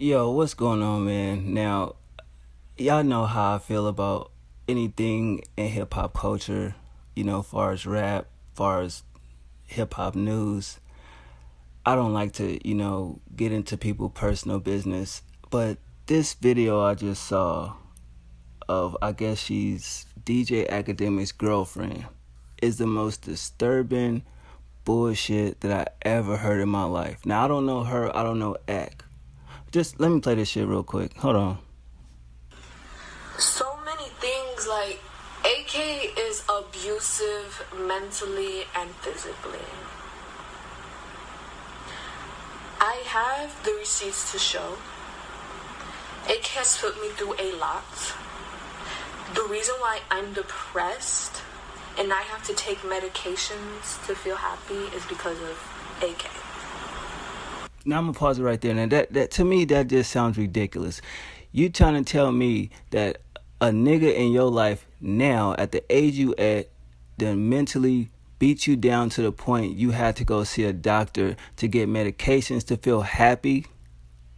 Yo, what's going on, man? Now, y'all know how I feel about anything in hip hop culture, far as rap, far as hip hop news. I don't like to, get into people's personal business, but this video I just saw of, I guess she's DJ Academics' girlfriend, is the most disturbing bullshit that I ever heard in my life. Now, I don't know her, I don't know Ack. Just let me play this shit real quick. Hold on. So many things, like AK is abusive mentally and physically. I have the receipts to show. AK has put me through a lot. The reason why I'm depressed and I have to take medications to feel happy is because of AK. Now I'm gonna pause it right there. Now that to me that just sounds ridiculous. You trying to tell me that a nigga in your life now at the age you at then mentally beat you down to the point you had to go see a doctor to get medications to feel happy?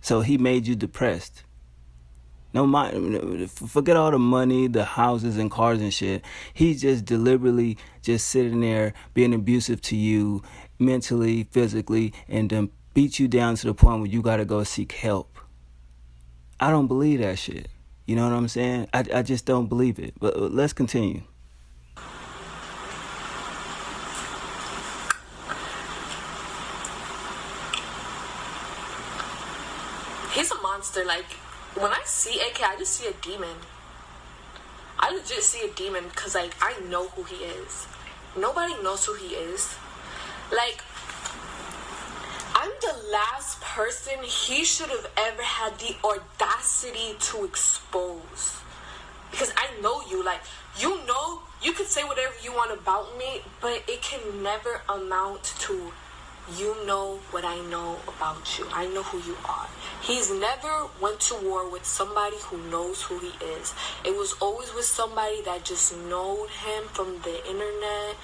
So he made you depressed. No mind, forget all the money, the houses and cars and shit. He's just deliberately just sitting there being abusive to you mentally, physically, and then beat you down to the point where you gotta go seek help. I don't believe that shit. You know what I'm saying? I just don't believe it. But let's continue. He's a monster. Like, when I see AK, I just see a demon. I legit see a demon because, like, I know who he is. Nobody knows who he is. Like, I'm the last person he should have ever had the audacity to expose. Because I know you. Like, you could say whatever you want about me, but it can never amount to you know what I know about you. I know who you are. He's never went to war with somebody who knows who he is. It was always with somebody that just knowed him from the internet.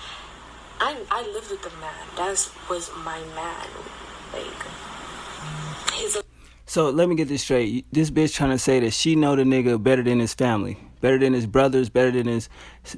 I lived with the man. That was my man. Like, So let me get this straight. This bitch trying to say that she know the nigga better than his family, better than his brothers, better than his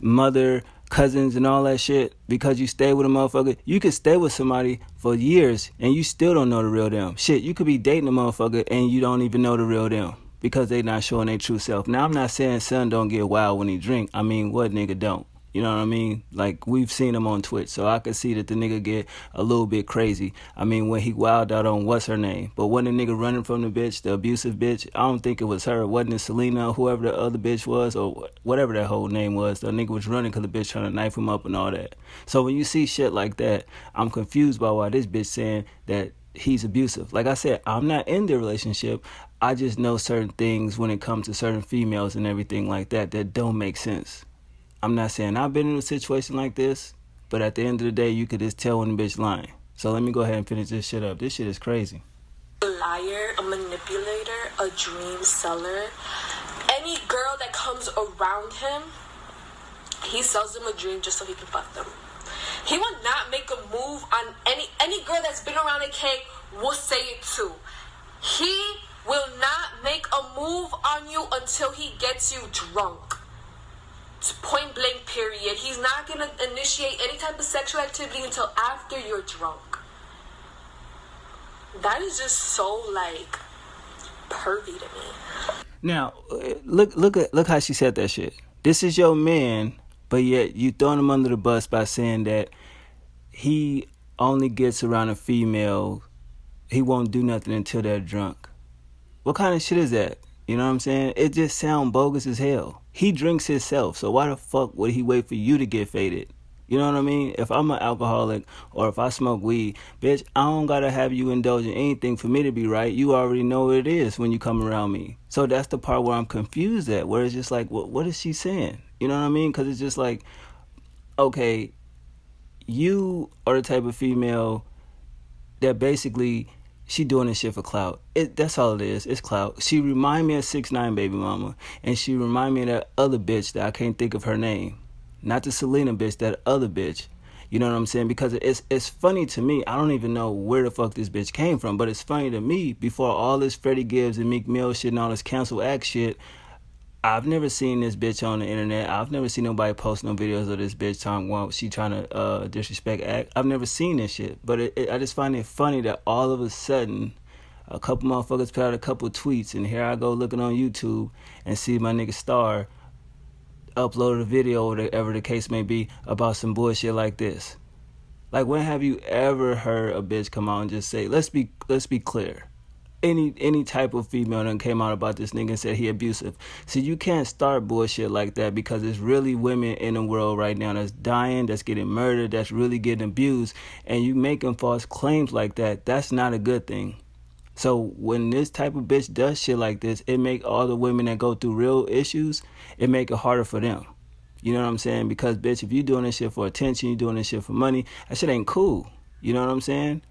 mother, cousins, and all that shit. Because you stay with a motherfucker, you could stay with somebody for years and you still don't know the real them. Shit, you could be dating a motherfucker and you don't even know the real them because they not showing their true self. Now I'm not saying son don't get wild when he drink. I mean, what nigga don't? You know what I mean? Like, we've seen him on Twitch, so I could see that the nigga get a little bit crazy. I mean, when he wilded out on what's her name. But when the nigga running from the bitch, the abusive bitch, I don't think it was her. Wasn't it Selena or whoever the other bitch was or whatever that whole name was? The nigga was running because the bitch trying to knife him up and all that. So when you see shit like that, I'm confused by why this bitch saying that he's abusive. Like I said, I'm not in their relationship. I just know certain things when it comes to certain females and everything like that that don't make sense. I'm not saying I've been in a situation like this, but at the end of the day, you could just tell when the bitch lying. So let me go ahead and finish this shit up. This shit is crazy. A liar, a manipulator, a dream seller. Any girl that comes around him, he sells them a dream just so he can fuck them. He will not make a move on any girl that's been around AK will say it too. He will not make a move on you until he gets you drunk. Point blank period. He's not gonna initiate any type of sexual activity until after you're drunk. That is just so, like, pervy to me. Now, look how she said that shit. This is your man, but yet you throwing him under the bus by saying that he only gets around a female, he won't do nothing until they're drunk. What kind of shit is that? You know what I'm saying? It just sound bogus as hell. He drinks himself, so why the fuck would he wait for you to get faded? You know what I mean? If I'm an alcoholic or if I smoke weed, bitch, I don't gotta have you indulge in anything for me to be right. You already know what it is when you come around me. So that's the part where I'm confused at, where it's just like, what is she saying? You know what I mean? Because it's just like, okay, you are the type of female that basically she doing this shit for clout. That's all it is. It's clout. She remind me of 6ix9ine baby mama, and she remind me of that other bitch that I can't think of her name. Not the Selena bitch, that other bitch. You know what I'm saying? Because it's funny to me. I don't even know where the fuck this bitch came from, but it's funny to me. Before all this Freddie Gibbs and Meek Mill shit and all this cancel act shit, I've never seen this bitch on the internet. I've never seen nobody post no videos of this bitch talking about she trying to disrespect act. I've never seen this shit. But I just find it funny that all of a sudden a couple motherfuckers put out a couple tweets, and here I go looking on YouTube and see my nigga Star uploaded a video, or whatever the case may be, about some bullshit like this. Like, when have you ever heard a bitch come out and just say, let's be clear, any type of female that came out about this nigga and said he abusive? See, you can't start bullshit like that, because there's really women in the world right now that's dying, that's getting murdered, that's really getting abused, and you making false claims like that, that's not a good thing. So when this type of bitch does shit like this, it make all the women that go through real issues, it make it harder for them. You know what I'm saying? Because, bitch, if you doing this shit for attention, you doing this shit for money, that shit ain't cool. You know what I'm saying?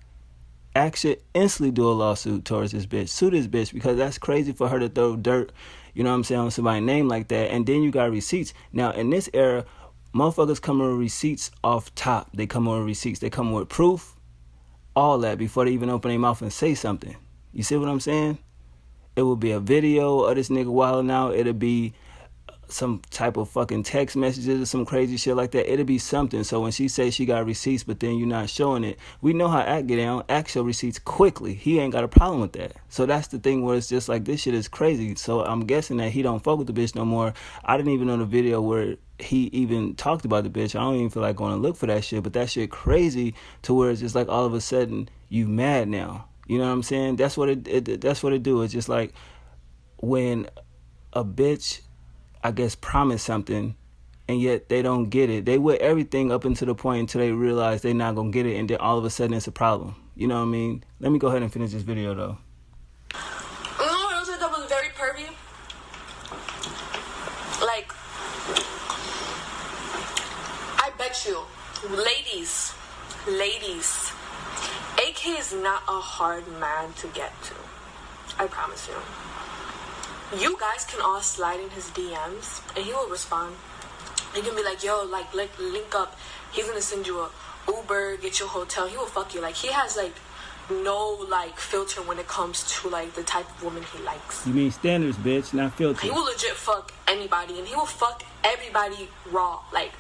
Act should instantly do a lawsuit towards this bitch. Sue this bitch, because that's crazy for her to throw dirt, you know what I'm saying, on somebody's name like that. And then you got receipts. Now, in this era, motherfuckers come with receipts off top. They come with receipts. They come with proof, all that, before they even open their mouth and say something. You see what I'm saying? It will be a video of this nigga wilding out. It'll be some type of fucking text messages or some crazy shit like that. It'll be something. So when she says she got receipts, but then you're not showing it, we know how Act get down. Act show receipts quickly. He ain't got a problem with that. So that's the thing where it's just like, this shit is crazy. So I'm guessing that he don't fuck with the bitch no more. I didn't even know the video where he even talked about the bitch. I don't even feel like going to look for that shit, but that shit crazy to where it's just like all of a sudden you mad now. You know what I'm saying? That's what it do. It's just like when a bitch, I guess, promise something, and yet they don't get it. They with everything up until the point until they realize they're not gonna get it, and then all of a sudden it's a problem. You know what I mean? Let me go ahead and finish this video though. No, I said that was very pervy. Like, I bet you, ladies, AK is not a hard man to get to. I promise you. You guys can all slide in his DMs and he will respond. You can be like, yo, like, link up. He's gonna send you a Uber, get you a hotel. He will fuck you. Like, he has like no like filter when it comes to like the type of woman he likes. You mean standards, bitch, not filters. He will legit fuck anybody, and he will fuck everybody raw. Like,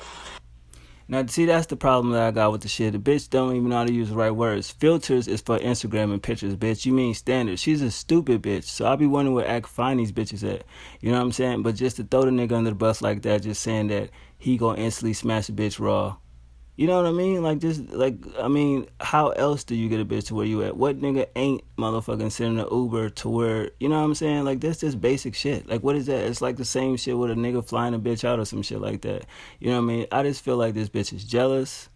now, see, that's the problem that I got with the shit. The bitch don't even know how to use the right words. Filters is for Instagram and pictures, bitch. You mean standards. She's a stupid bitch. So I be wondering where Act find these bitches at. You know what I'm saying? But just to throw the nigga under the bus like that, just saying that he gonna instantly smash a bitch raw. You know what I mean? Like, just, like, I mean, how else do you get a bitch to where you at? What nigga ain't motherfucking sending an Uber to where, you know what I'm saying? Like, that's just basic shit. Like, what is that? It's like the same shit with a nigga flying a bitch out or some shit like that. You know what I mean? I just feel like this bitch is jealous.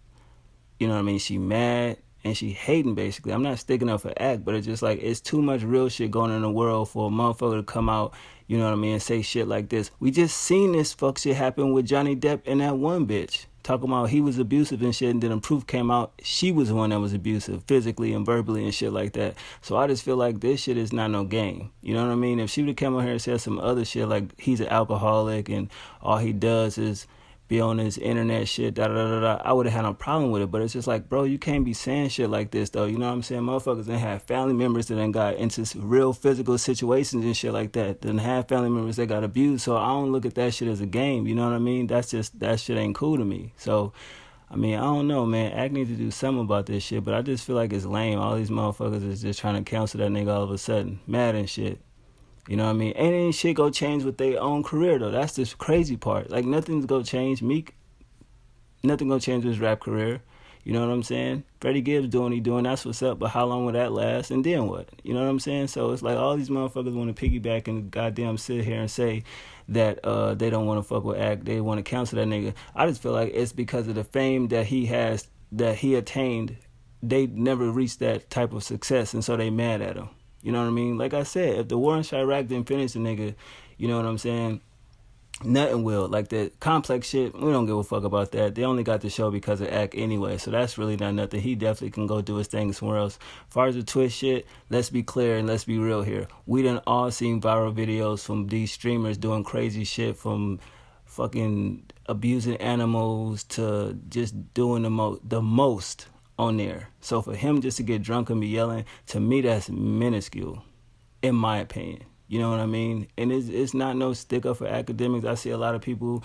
You know what I mean? She mad and she hating, basically. I'm not sticking up for Act, but it's just like, it's too much real shit going on in the world for a motherfucker to come out, you know what I mean, and say shit like this. We just seen this fuck shit happen with Johnny Depp and that one bitch. Talking about he was abusive and shit, and then the proof came out she was the one that was abusive, physically and verbally and shit like that. So I just feel like this shit is not no game. You know what I mean? If she would have come on here and said some other shit like he's an alcoholic and all he does is be on his internet shit, I would have had no problem with it. But it's just like, bro, you can't be saying shit like this, though. You know what I'm saying? Motherfuckers done have family members that done got into real physical situations and shit like that. Done have family members that got abused. So I don't look at that shit as a game. You know what I mean? That's just, that shit ain't cool to me. So, I mean, I don't know, man. Act need to do something about this shit. But I just feel like it's lame. All these motherfuckers is just trying to cancel that nigga all of a sudden. Mad and shit. You know what I mean? Ain't any shit go change with their own career, though. That's the crazy part. Like, nothing's gonna change. Meek, nothing gonna change with his rap career. You know what I'm saying? Freddie Gibbs doing what he doing, that's what's up, but how long will that last? And then what? You know what I'm saying? So it's like all these motherfuckers want to piggyback and goddamn sit here and say that they don't want to fuck with Act. They want to cancel that nigga. I just feel like it's because of the fame that he has, that he attained. They never reached that type of success, and so they mad at him. You know what I mean? Like I said, if the war in Chirac didn't finish the nigga, you know what I'm saying? Nothing will. Like that complex shit, we don't give a fuck about that. They only got the show because of Act anyway, so that's really not nothing. He definitely can go do his thing somewhere else. As far as the Twitch shit, let's be clear and let's be real here. We done all seen viral videos from these streamers doing crazy shit from fucking abusing animals to just doing the most on there. So for him just to get drunk and be yelling, to me that's minuscule, in my opinion. You know what I mean? And it's not no stick up for Akademiks. I see a lot of people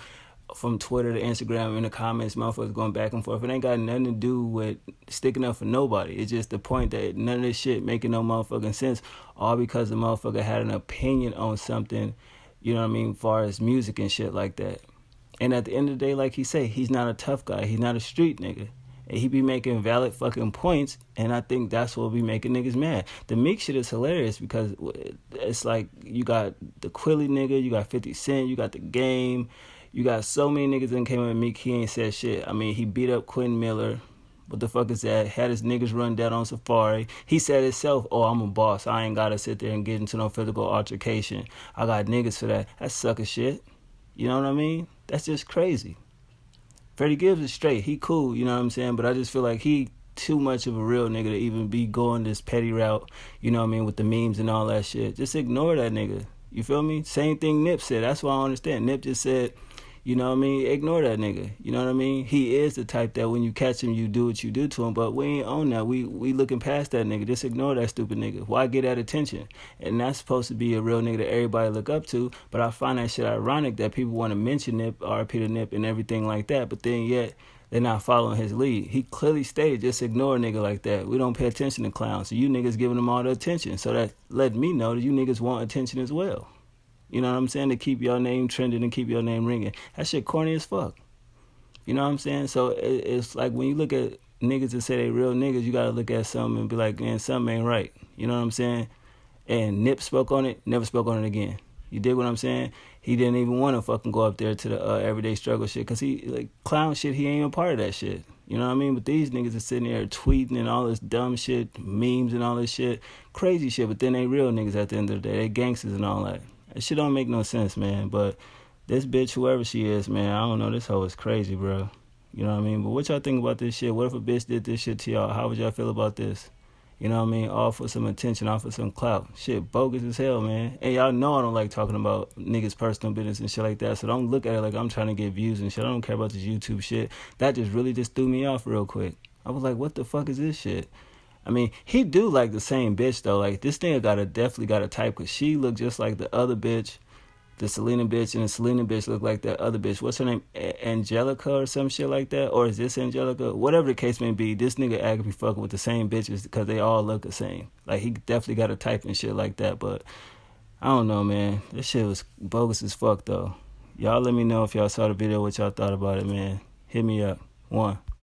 from Twitter to Instagram in the comments, motherfuckers going back and forth. It ain't got nothing to do with sticking up for nobody. It's just the point that none of this shit making no motherfucking sense, all because the motherfucker had an opinion on something, you know what I mean, far as music and shit like that. And at the end of the day, like he say, he's not a tough guy. He's not a street nigga. And he be making valid fucking points, and I think that's what be making niggas mad. The Meek shit is hilarious because it's like you got the Quilly nigga, you got 50 Cent, you got The Game, you got so many niggas that came at Meek, he ain't said shit. I mean, he beat up Quentin Miller. What the fuck is that? Had his niggas run down on Safari. He said himself, oh, I'm a boss. I ain't got to sit there and get into no physical altercation. I got niggas for that. That's sucker shit. You know what I mean? That's just crazy. Freddie Gibbs is straight. He cool, you know what I'm saying? But I just feel like he too much of a real nigga to even be going this petty route, you know what I mean, with the memes and all that shit. Just ignore that nigga. You feel me? Same thing Nip said. That's why I don't understand. Nip just said, you know what I mean, ignore that nigga. You know what I mean? He is the type that when you catch him, you do what you do to him. But we ain't on that. We looking past that nigga. Just ignore that stupid nigga. Why get that attention? And that's supposed to be a real nigga that everybody look up to. But I find that shit ironic that people want to mention Nip, RP to Nip, and everything like that. But then yet they're not following his lead. He clearly stated, just ignore a nigga like that. We don't pay attention to clowns. So you niggas giving them all the attention. So that let me know that you niggas want attention as well. You know what I'm saying? To keep your name trending and keep your name ringing. That shit corny as fuck. You know what I'm saying? So it's like when you look at niggas that say they real niggas, you gotta look at something and be like, man, something ain't right. You know what I'm saying? And Nip spoke on it, never spoke on it again. You dig what I'm saying? He didn't even want to fucking go up there to the everyday struggle shit, because he, like, clown shit, he ain't even part of that shit. You know what I mean? But these niggas are sitting there tweeting and all this dumb shit, memes and all this shit, crazy shit, but then they real niggas at the end of the day. They gangsters and all that. That shit don't make no sense, man. But this bitch, whoever she is, man, I don't know. This hoe is crazy, bro. You know what I mean? But what y'all think about this shit? What if a bitch did this shit to y'all? How would y'all feel about this? You know what I mean? All for some attention, all for some clout. Shit, bogus as hell, man. And y'all know I don't like talking about niggas' personal business and shit like that. So don't look at it like I'm trying to get views and shit. I don't care about this YouTube shit. That just really just threw me off real quick. I was like, what the fuck is this shit? I mean, he do like the same bitch, though. Like, this nigga definitely got a type, because she look just like the other bitch, the Selena bitch, and the Selena bitch look like that other bitch. What's her name? Angelica or some shit like that? Or is this Angelica? Whatever the case may be, this nigga act be fucking with the same bitches because they all look the same. Like, he definitely got a type and shit like that. But I don't know, man. This shit was bogus as fuck, though. Y'all let me know if y'all saw the video, what y'all thought about it, man. Hit me up. 1.